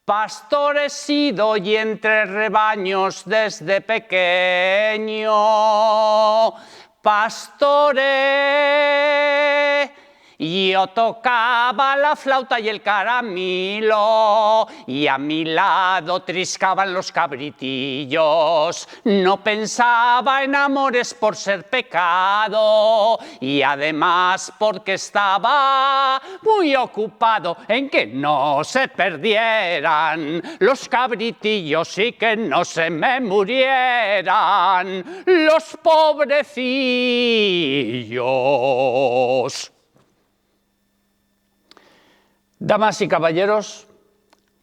Pastor he sido y entre rebaños desde pequeño. Pastoré. Yo tocaba la flauta y el caramilo y a mi lado triscaban los cabritillos. No pensaba en amores por ser pecado y además porque estaba muy ocupado en que no se perdieran los cabritillos y que no se me murieran los pobrecillos. Damas y caballeros,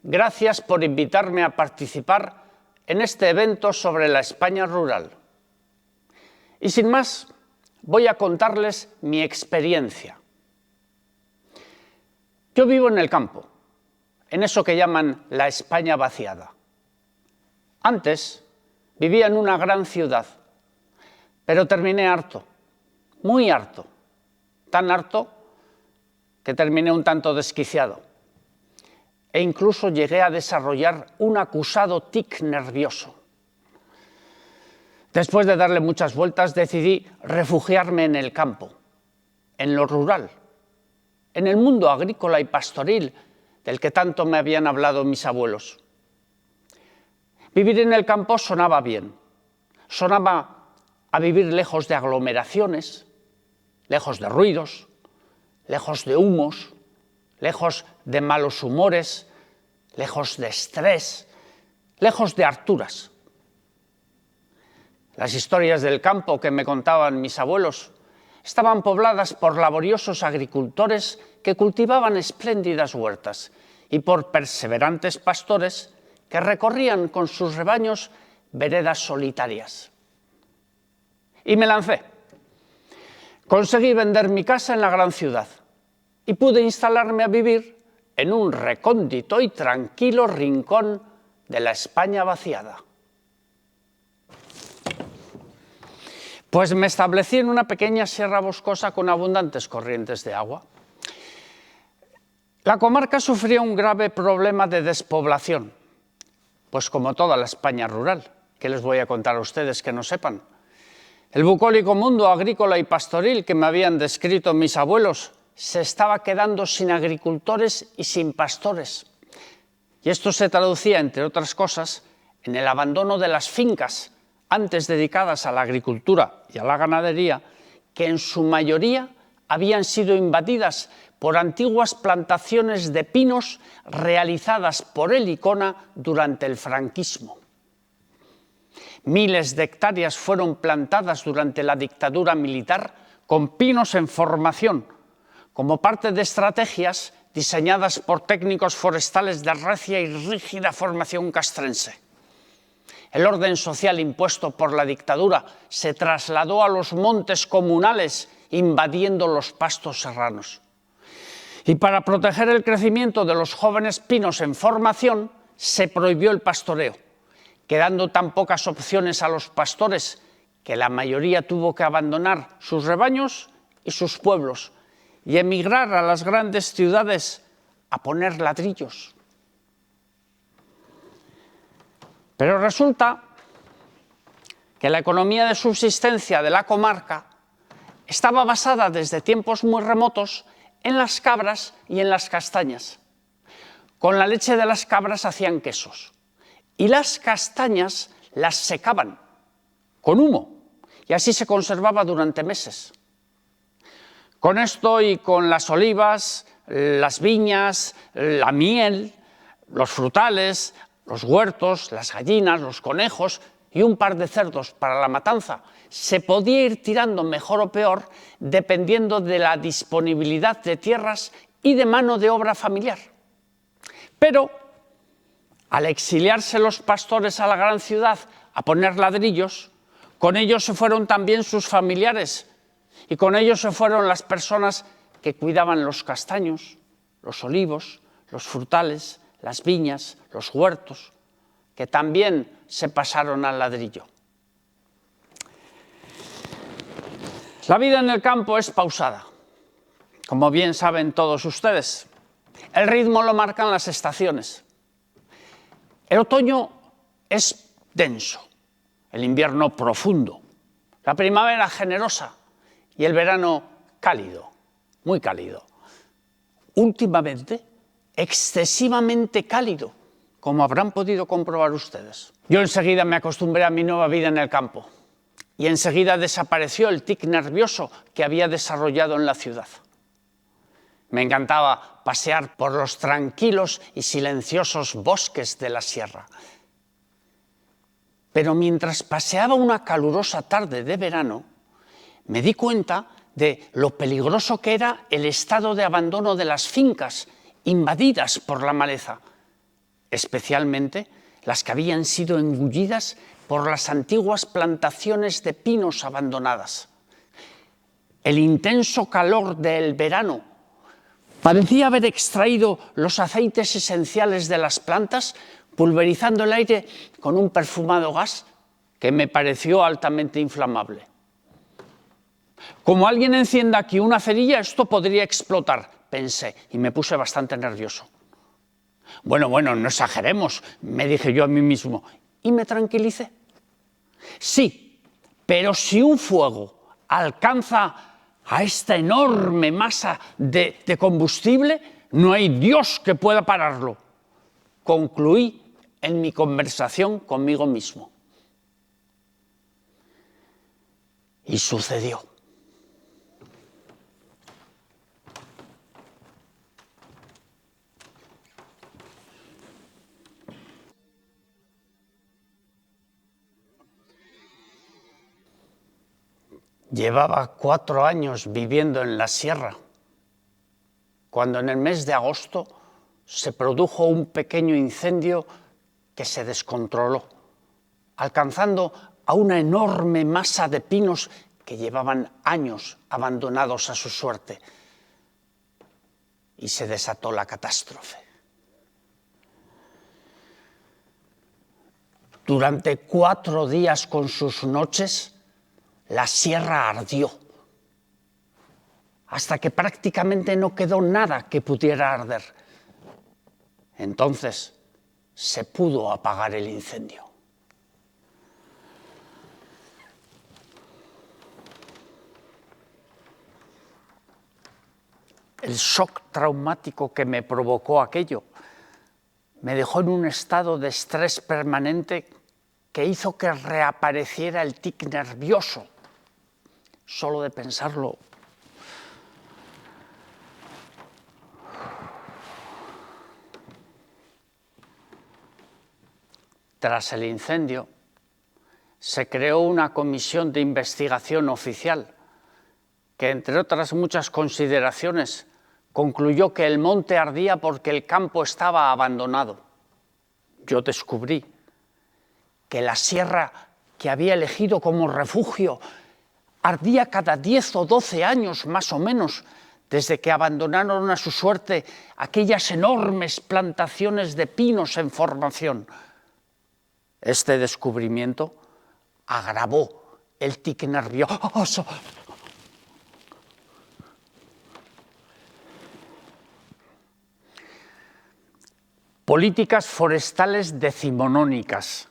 gracias por invitarme a participar en este evento sobre la España rural. Y sin más, voy a contarles mi experiencia. Yo vivo en el campo, en eso que llaman la España vaciada. Antes vivía en una gran ciudad, pero terminé harto, muy harto, tan harto que terminé un tanto desquiciado e incluso llegué a desarrollar un acusado tic nervioso. Después de darle muchas vueltas decidí refugiarme en el campo, en lo rural, en el mundo agrícola y pastoril del que tanto me habían hablado mis abuelos. Vivir en el campo sonaba bien, sonaba a vivir lejos de aglomeraciones, lejos de ruidos, lejos de humos, lejos de malos humores, lejos de estrés, lejos de harturas. Las historias del campo que me contaban mis abuelos estaban pobladas por laboriosos agricultores que cultivaban espléndidas huertas y por perseverantes pastores que recorrían con sus rebaños veredas solitarias. Y me lancé. Conseguí vender mi casa en la gran ciudad y pude instalarme a vivir en un recóndito y tranquilo rincón de la España vaciada. Pues me establecí en una pequeña sierra boscosa con abundantes corrientes de agua. La comarca sufría un grave problema de despoblación, pues como toda la España rural, ¿qué les voy a contar a ustedes que no sepan? El bucólico mundo agrícola y pastoril que me habían descrito mis abuelos se estaba quedando sin agricultores y sin pastores. Y esto se traducía, entre otras cosas, en el abandono de las fincas antes dedicadas a la agricultura y a la ganadería, que en su mayoría habían sido invadidas por antiguas plantaciones de pinos realizadas por el ICONA durante el franquismo. Miles de hectáreas fueron plantadas durante la dictadura militar con pinos en formación, como parte de estrategias diseñadas por técnicos forestales de recia y rígida formación castrense. El orden social impuesto por la dictadura se trasladó a los montes comunales, invadiendo los pastos serranos. Y para proteger el crecimiento de los jóvenes pinos en formación, se prohibió el pastoreo, quedando tan pocas opciones a los pastores que la mayoría tuvo que abandonar sus rebaños y sus pueblos y emigrar a las grandes ciudades a poner ladrillos. Pero resulta que la economía de subsistencia de la comarca estaba basada desde tiempos muy remotos en las cabras y en las castañas. Con la leche de las cabras hacían quesos y las castañas las secaban con humo y así se conservaba durante meses. Con esto y con las olivas, las viñas, la miel, los frutales, los huertos, las gallinas, los conejos y un par de cerdos para la matanza, se podía ir tirando mejor o peor dependiendo de la disponibilidad de tierras y de mano de obra familiar. Pero al exiliarse los pastores a la gran ciudad a poner ladrillos, con ellos se fueron también sus familiares y con ellos se fueron las personas que cuidaban los castaños, los olivos, los frutales, las viñas, los huertos, que también se pasaron al ladrillo. La vida en el campo es pausada, como bien saben todos ustedes. El ritmo lo marcan las estaciones. El otoño es denso, el invierno profundo, la primavera generosa y el verano cálido, muy cálido. Últimamente, excesivamente cálido, como habrán podido comprobar ustedes. Yo enseguida me acostumbré a mi nueva vida en el campo y enseguida desapareció el tic nervioso que había desarrollado en la ciudad. Me encantaba pasear por los tranquilos y silenciosos bosques de la sierra. Pero mientras paseaba una calurosa tarde de verano, me di cuenta de lo peligroso que era el estado de abandono de las fincas invadidas por la maleza, especialmente las que habían sido engullidas por las antiguas plantaciones de pinos abandonadas. El intenso calor del verano parecía haber extraído los aceites esenciales de las plantas, pulverizando el aire con un perfumado gas que me pareció altamente inflamable. Como alguien encienda aquí una cerilla, esto podría explotar, pensé, y me puse bastante nervioso. Bueno, no exageremos, me dije yo a mí mismo, y me tranquilicé. Sí, pero si un fuego alcanza a esta enorme masa de combustible, no hay Dios que pueda pararlo. Concluí en mi conversación conmigo mismo. Y sucedió. Llevaba 4 años viviendo en la sierra, cuando en el mes de agosto se produjo un pequeño incendio que se descontroló, alcanzando a una enorme masa de pinos que llevaban años abandonados a su suerte. Y se desató la catástrofe. Durante 4 días con sus noches, la sierra ardió, hasta que prácticamente no quedó nada que pudiera arder. Entonces se pudo apagar el incendio. El shock traumático que me provocó aquello me dejó en un estado de estrés permanente que hizo que reapareciera el tic nervioso. Solo de pensarlo. Tras el incendio, se creó una comisión de investigación oficial que, entre otras muchas consideraciones, concluyó que el monte ardía porque el campo estaba abandonado. Yo descubrí que la sierra que había elegido como refugio ardía cada 10 o 12 años más o menos, desde que abandonaron a su suerte aquellas enormes plantaciones de pinos en formación. Este descubrimiento agravó el tic nervioso. Políticas forestales decimonónicas,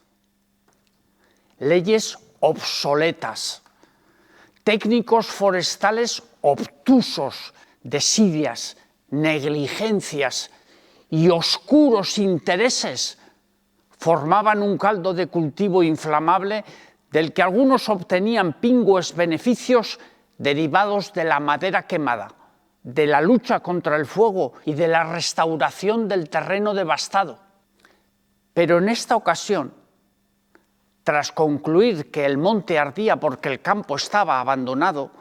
leyes obsoletas, técnicos forestales obtusos, desidias, negligencias y oscuros intereses formaban un caldo de cultivo inflamable del que algunos obtenían pingües beneficios derivados de la madera quemada, de la lucha contra el fuego y de la restauración del terreno devastado. Pero en esta ocasión, tras concluir que el monte ardía porque el campo estaba abandonado,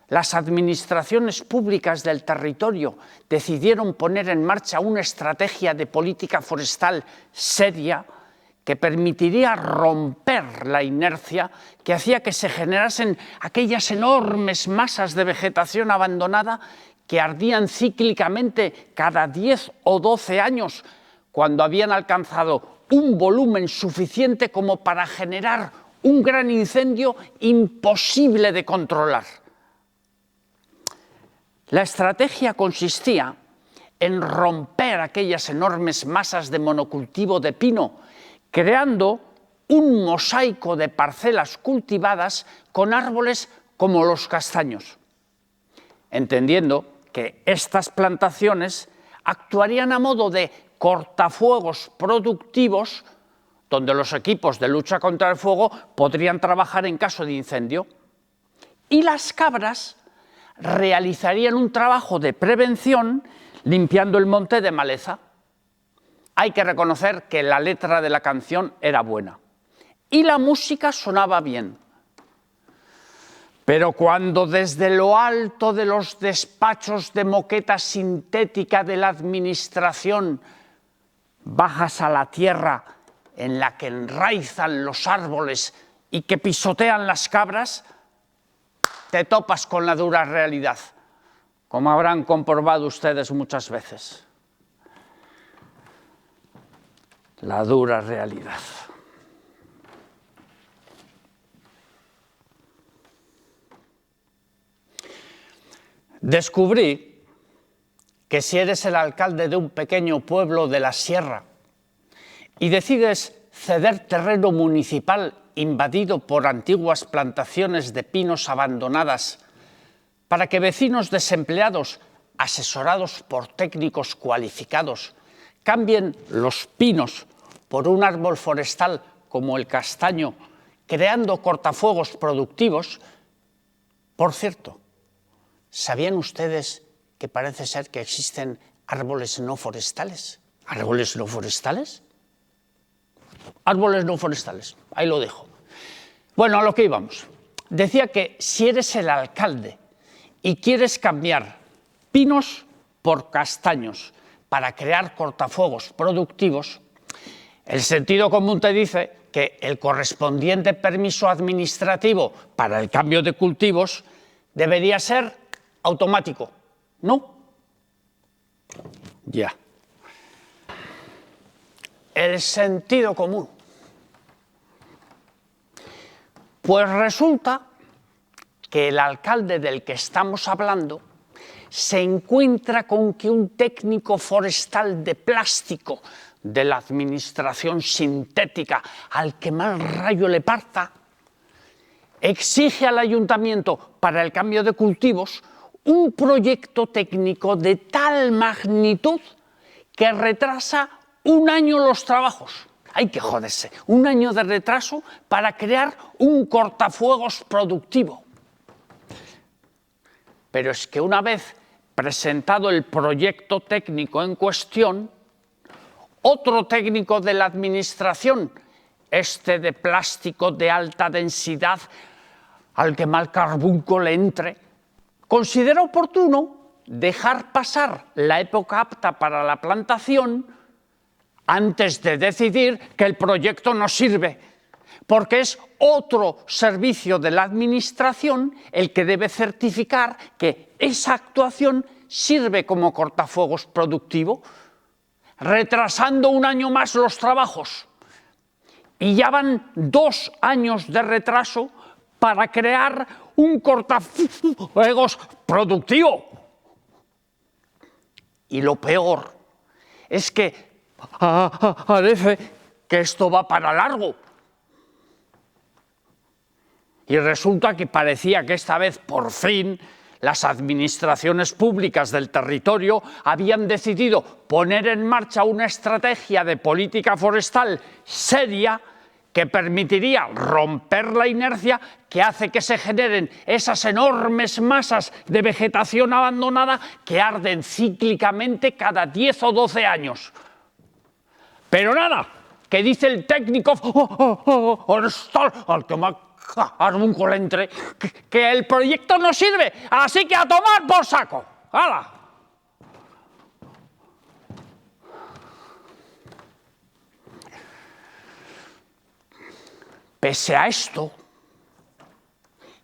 las administraciones públicas del territorio decidieron poner en marcha una estrategia de política forestal seria que permitiría romper la inercia que hacía que se generasen aquellas enormes masas de vegetación abandonada que ardían cíclicamente cada 10 o 12 años, cuando habían alcanzado un volumen suficiente como para generar un gran incendio imposible de controlar. La estrategia consistía en romper aquellas enormes masas de monocultivo de pino, creando un mosaico de parcelas cultivadas con árboles como los castaños, entendiendo que estas plantaciones actuarían a modo de cortafuegos productivos donde los equipos de lucha contra el fuego podrían trabajar en caso de incendio. Y las cabras realizarían un trabajo de prevención limpiando el monte de maleza. Hay que reconocer que la letra de la canción era buena y la música sonaba bien. Pero cuando desde lo alto de los despachos de moqueta sintética de la administración bajas a la tierra en la que enraizan los árboles y que pisotean las cabras, te topas con la dura realidad, como habrán comprobado ustedes muchas veces. La dura realidad. Descubrí que si eres el alcalde de un pequeño pueblo de la sierra y decides ceder terreno municipal invadido por antiguas plantaciones de pinos abandonadas para que vecinos desempleados, asesorados por técnicos cualificados, cambien los pinos por un árbol forestal como el castaño, creando cortafuegos productivos. Por cierto, ¿sabían ustedes que parece ser que existen árboles no forestales? ¿Árboles no forestales? Árboles no forestales, ahí lo dejo. Bueno, a lo que íbamos. Decía que si eres el alcalde y quieres cambiar pinos por castaños para crear cortafuegos productivos, el sentido común te dice que el correspondiente permiso administrativo para el cambio de cultivos debería ser automático, ¿no? Ya. El sentido común. Pues resulta que el alcalde del que estamos hablando se encuentra con que un técnico forestal de plástico de la administración sintética al que mal rayo le parta, exige al ayuntamiento para el cambio de cultivos un proyecto técnico de tal magnitud que retrasa un año los trabajos. Hay que joderse, un año de retraso para crear un cortafuegos productivo. Pero es que una vez presentado el proyecto técnico en cuestión, otro técnico de la administración, este de plástico de alta densidad, al que mal carbunco le entre, considera oportuno dejar pasar la época apta para la plantación antes de decidir que el proyecto no sirve, porque es otro servicio de la administración el que debe certificar que esa actuación sirve como cortafuegos productivo, retrasando un año más los trabajos. Y ya van 2 años de retraso para crear un cortafuegos productivo. Y lo peor es que parece que esto va para largo. Y resulta que parecía que esta vez, por fin, las administraciones públicas del territorio habían decidido poner en marcha una estrategia de política forestal seria que permitiría romper la inercia que hace que se generen esas enormes masas de vegetación abandonada que arden cíclicamente cada 10 o 12 años. Pero nada, que dice el técnico forestal, al que más carbunco le entre, que el proyecto no sirve, así que a tomar por saco. ¡Hala! Pese a esto,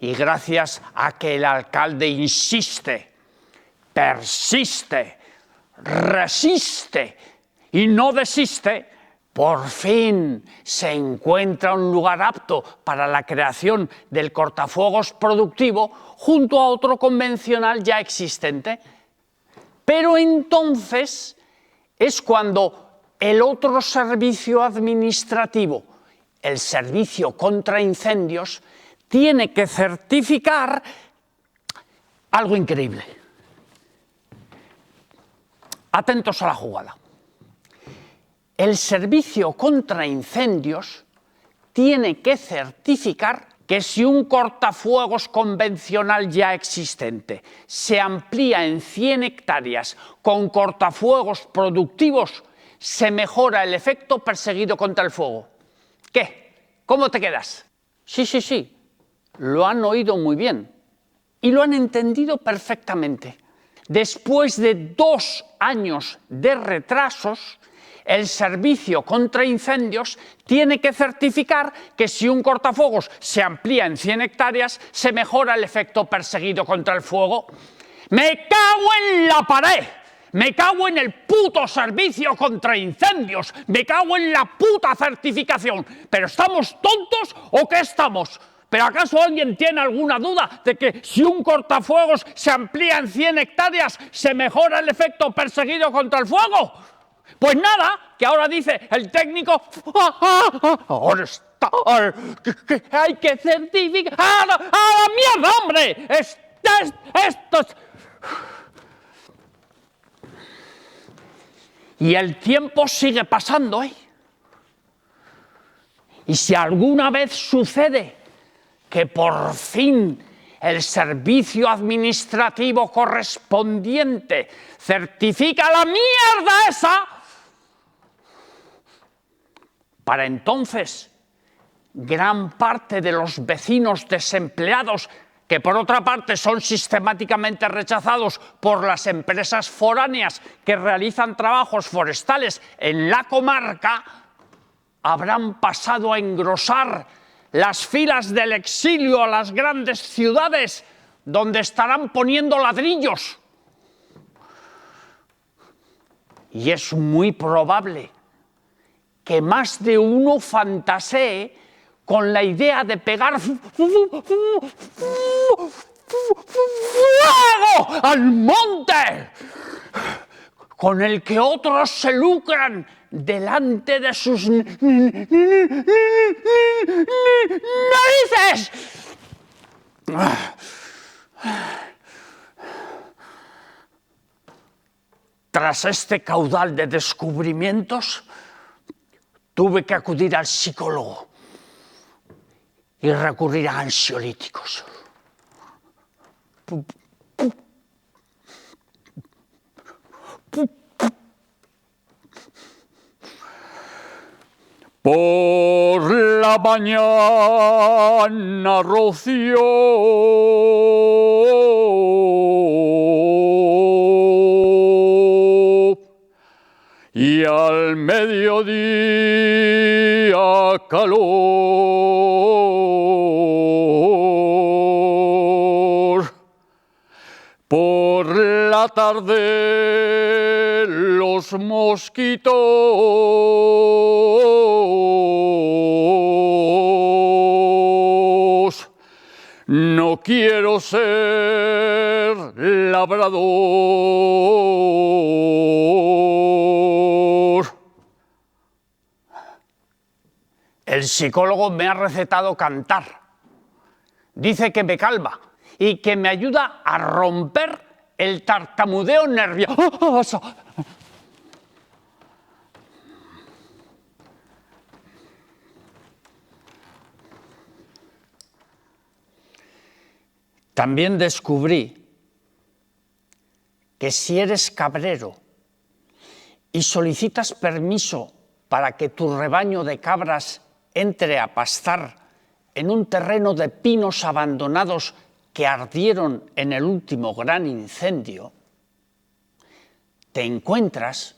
y gracias a que el alcalde insiste, persiste, resiste y no desiste, por fin se encuentra un lugar apto para la creación del cortafuegos productivo junto a otro convencional ya existente. Pero entonces es cuando el otro servicio administrativo, el servicio contra incendios, tiene que certificar algo increíble. Atentos a la jugada. El servicio contra incendios tiene que certificar que si un cortafuegos convencional ya existente se amplía en 100 hectáreas con cortafuegos productivos, se mejora el efecto perseguido contra el fuego. ¿Qué? ¿Cómo te quedas? Sí, lo han oído muy bien y lo han entendido perfectamente. Después de 2 años de retrasos, el servicio contra incendios tiene que certificar que si un cortafuegos se amplía en 100 hectáreas, se mejora el efecto perseguido contra el fuego. ¡Me cago en la pared! ¡Me cago en el puto servicio contra incendios! ¡Me cago en la puta certificación! ¿Pero estamos tontos o qué estamos? ¿Pero acaso alguien tiene alguna duda de que si un cortafuegos se amplía en 100 hectáreas, se mejora el efecto perseguido contra el fuego? Pues nada, que ahora dice el técnico, ahora está, que hay que certificar, ¡a la mierda, hombre! Esto es... Y el tiempo sigue pasando, ¿eh? Y si alguna vez sucede que por fin el servicio administrativo correspondiente certifica la mierda esa, para entonces gran parte de los vecinos desempleados, que por otra parte son sistemáticamente rechazados por las empresas foráneas que realizan trabajos forestales en la comarca, habrán pasado a engrosar las filas del exilio a las grandes ciudades, donde estarán poniendo ladrillos. Y es muy probable que más de uno fantasee con la idea de pegar fuego al monte, con el que otros se lucran delante de sus narices. Tras este caudal de descubrimientos, tuve que acudir al psicólogo y recurrir a ansiolíticos. Por la mañana roció y al mediodía calor. Por la tarde los mosquitos. No quiero ser labrador. El psicólogo me ha recetado cantar. Dice que me calma y que me ayuda a romper el tartamudeo nervioso. También descubrí que si eres cabrero y solicitas permiso para que tu rebaño de cabras entre a pastar en un terreno de pinos abandonados que ardieron en el último gran incendio, te encuentras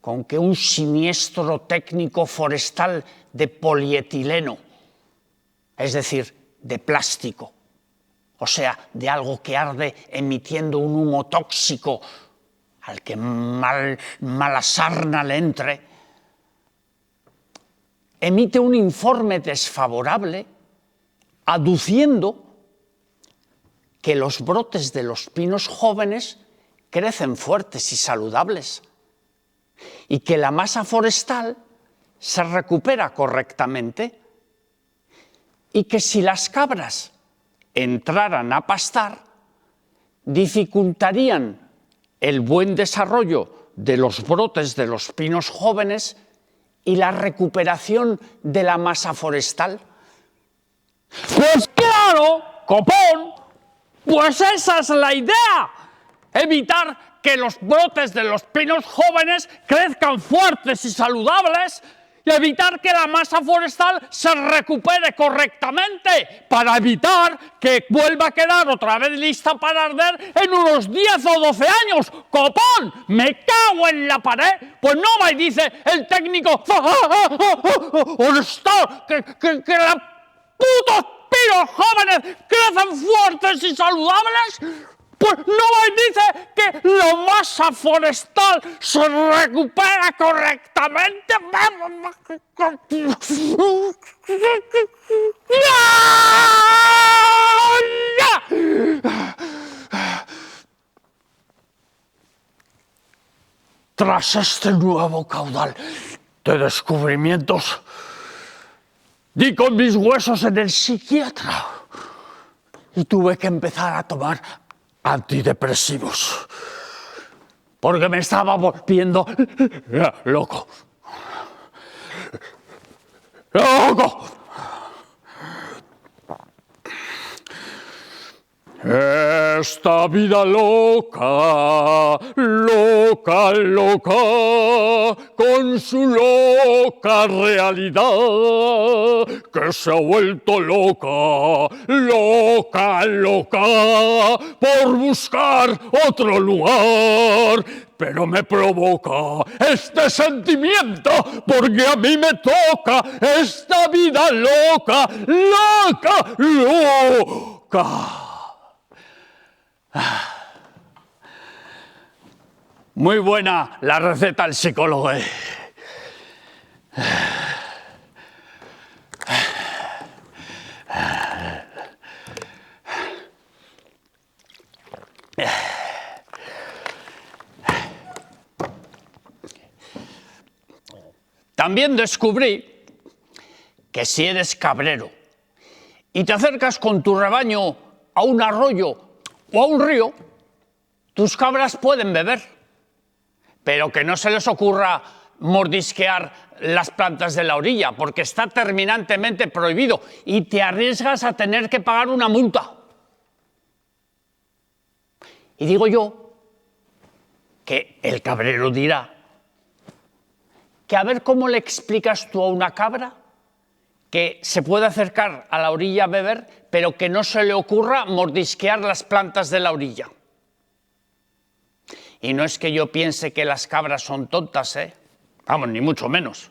con que un siniestro técnico forestal de polietileno, es decir, de plástico, o sea, de algo que arde emitiendo un humo tóxico al que mala sarna le entre, emite un informe desfavorable aduciendo que los brotes de los pinos jóvenes crecen fuertes y saludables y que la masa forestal se recupera correctamente y que si las cabras entraran a pastar, dificultarían el buen desarrollo de los brotes de los pinos jóvenes y la recuperación de la masa forestal. Pues claro, copón, pues esa es la idea, evitar que los brotes de los pinos jóvenes crezcan fuertes y saludables y evitar que la masa forestal se recupere correctamente para evitar que vuelva a quedar otra vez lista para arder en unos 10 o 12 años. ¡Copón! ¡Me cago en la pared! Pues no va y dice el técnico que los putos pinos jóvenes crecen fuertes y saludables. Pues no va y dice que la masa forestal se recupera correctamente. Tras este nuevo caudal de descubrimientos, di con mis huesos en el psiquiatra y tuve que empezar a tomar antidepresivos, porque me estaba volviendo loco. ¡Loco! Esta vida loca, loca, loca, con su loca realidad, que se ha vuelto loca, loca, loca, por buscar otro lugar. Pero me provoca este sentimiento, porque a mí me toca esta vida loca, loca, loca. Muy buena la receta del psicólogo. También descubrí que si eres cabrero y te acercas con tu rebaño a un arroyo o a un río, tus cabras pueden beber, pero que no se les ocurra mordisquear las plantas de la orilla, porque está terminantemente prohibido y te arriesgas a tener que pagar una multa. Y digo yo que el cabrero dirá que a ver cómo le explicas tú a una cabra que se puede acercar a la orilla a beber, pero que no se le ocurra mordisquear las plantas de la orilla. Y no es que yo piense que las cabras son tontas, vamos, ni mucho menos.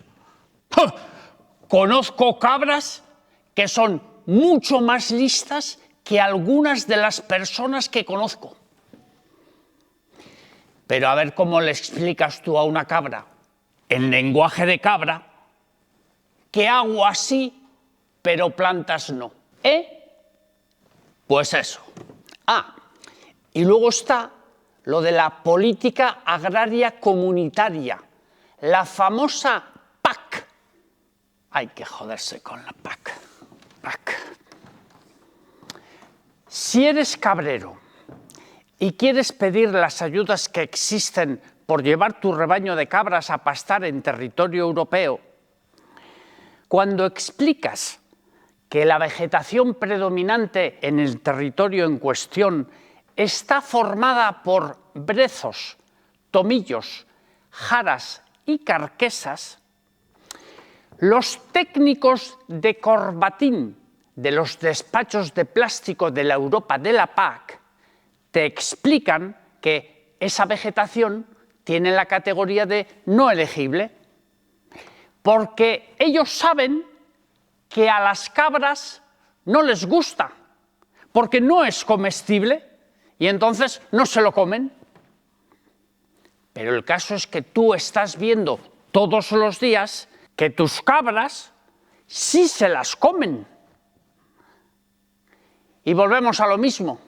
¡Ja! Conozco cabras que son mucho más listas que algunas de las personas que conozco. Pero a ver cómo le explicas tú a una cabra, en lenguaje de cabra, que hago así, pero plantas no. Pues eso. Y luego está lo de la política agraria comunitaria, la famosa PAC. Hay que joderse con la PAC. Si eres cabrero y quieres pedir las ayudas que existen por llevar tu rebaño de cabras a pastar en territorio europeo, cuando explicas que la vegetación predominante en el territorio en cuestión está formada por brezos, tomillos, jaras y carquesas, los técnicos de corbatín de los despachos de plástico de la Europa de la PAC te explican que esa vegetación tiene la categoría de no elegible, porque ellos saben que a las cabras no les gusta, porque no es comestible y entonces no se lo comen. Pero el caso es que tú estás viendo todos los días que tus cabras sí se las comen. Y volvemos a lo mismo.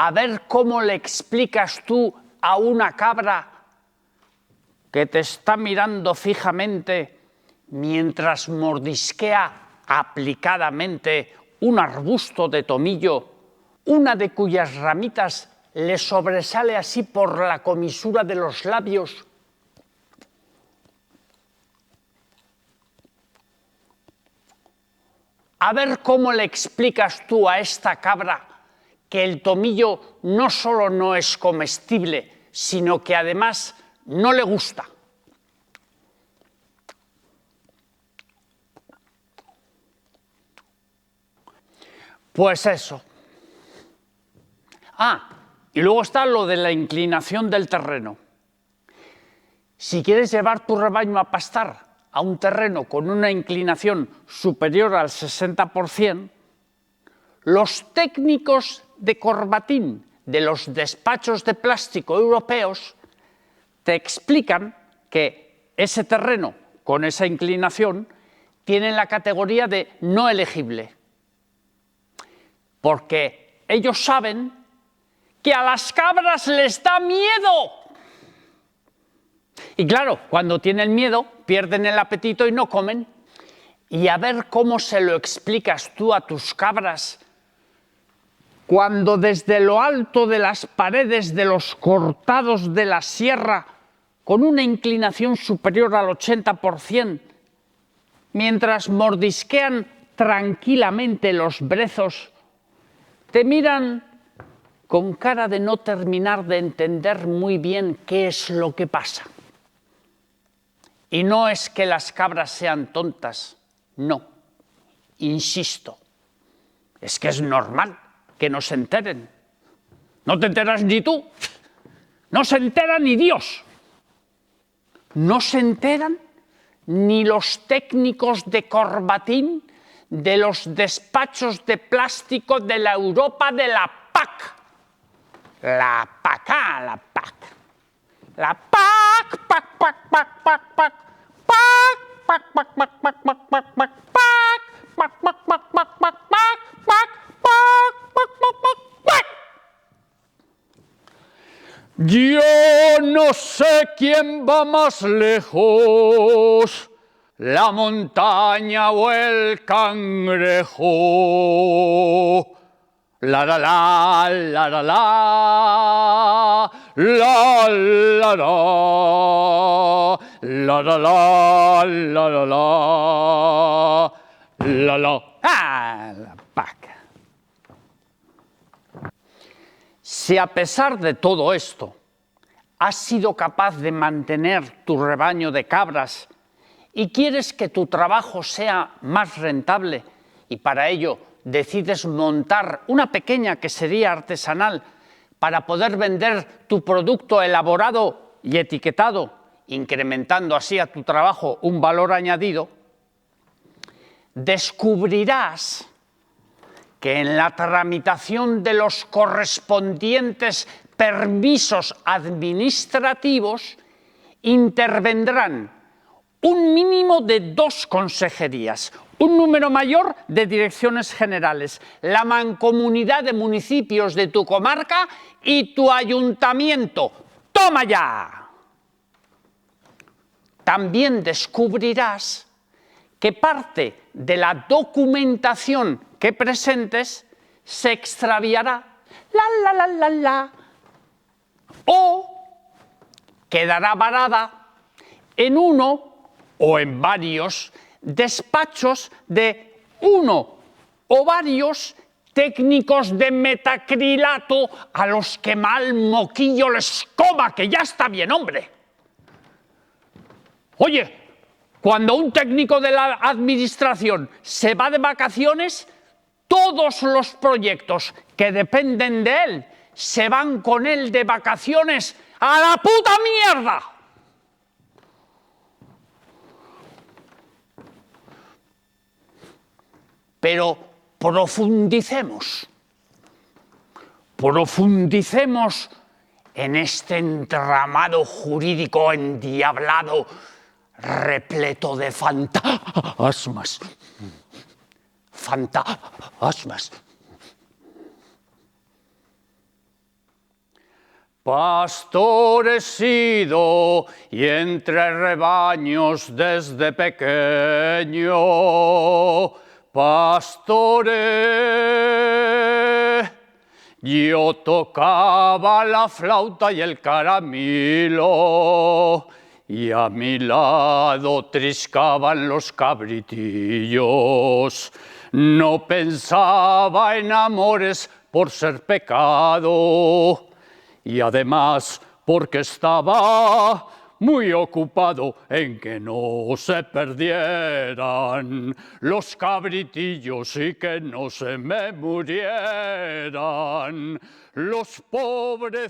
A ver cómo le explicas tú a una cabra que te está mirando fijamente mientras mordisquea aplicadamente un arbusto de tomillo, una de cuyas ramitas le sobresale así por la comisura de los labios. A ver cómo le explicas tú a esta cabra que el tomillo no solo no es comestible, sino que además no le gusta. Pues eso. Y luego está lo de la inclinación del terreno. Si quieres llevar tu rebaño a pastar a un terreno con una inclinación superior al 60%, los técnicos de corbatín de los despachos de plástico europeos te explican que ese terreno con esa inclinación tiene la categoría de no elegible, porque ellos saben que a las cabras les da miedo. Y claro, cuando tienen miedo, pierden el apetito y no comen. Y a ver cómo se lo explicas tú a tus cabras cuando desde lo alto de las paredes de los cortados de la sierra, con una inclinación superior al 80%, mientras mordisquean tranquilamente los brezos, te miran con cara de no terminar de entender muy bien qué es lo que pasa. Y no es que las cabras sean tontas, no, insisto, es que es normal que no se enteren. No te enteras ni tú, no se entera ni Dios. No se enteran ni los técnicos de corbatín de los despachos de plástico de la Europa de la PAC. La PAC, la PAC. La PAC, PAC, PAC, PAC, PAC, PAC. PAC, PAC, PAC, PAC, PAC, PAC, PAC, PAC, PAC, PAC, PAC, PAC, PAC, PAC, PAC, PAC. Yo no sé quién va más lejos, la montaña o el cangrejo. La la la, la la la, la la la, la la la, la la la, la la. La PAC. Si a pesar de todo esto has sido capaz de mantener tu rebaño de cabras y quieres que tu trabajo sea más rentable y para ello decides montar una pequeña quesería artesanal para poder vender tu producto elaborado y etiquetado, incrementando así a tu trabajo un valor añadido, descubrirás que en la tramitación de los correspondientes permisos administrativos intervendrán un mínimo de 2 consejerías, un número mayor de direcciones generales, la mancomunidad de municipios de tu comarca y tu ayuntamiento. ¡Toma ya! También descubrirás que parte de la documentación que presentes se extraviará, o quedará varada en uno o en varios despachos de uno o varios técnicos de metacrilato a los que mal moquillo les coma, que ya está bien, hombre. Oye, cuando un técnico de la administración se va de vacaciones, todos los proyectos que dependen de él se van con él de vacaciones a la puta mierda. Pero profundicemos en este entramado jurídico endiablado, repleto de fantasmas. Fantasmas. Pastor he sido y entre rebaños desde pequeño, pastoré. Yo tocaba la flauta y el caramilo, y a mi lado triscaban los cabritillos. No pensaba en amores por ser pecado, y además porque estaba muy ocupado en que no se perdieran los cabritillos y que no se me murieran los pobrecillos.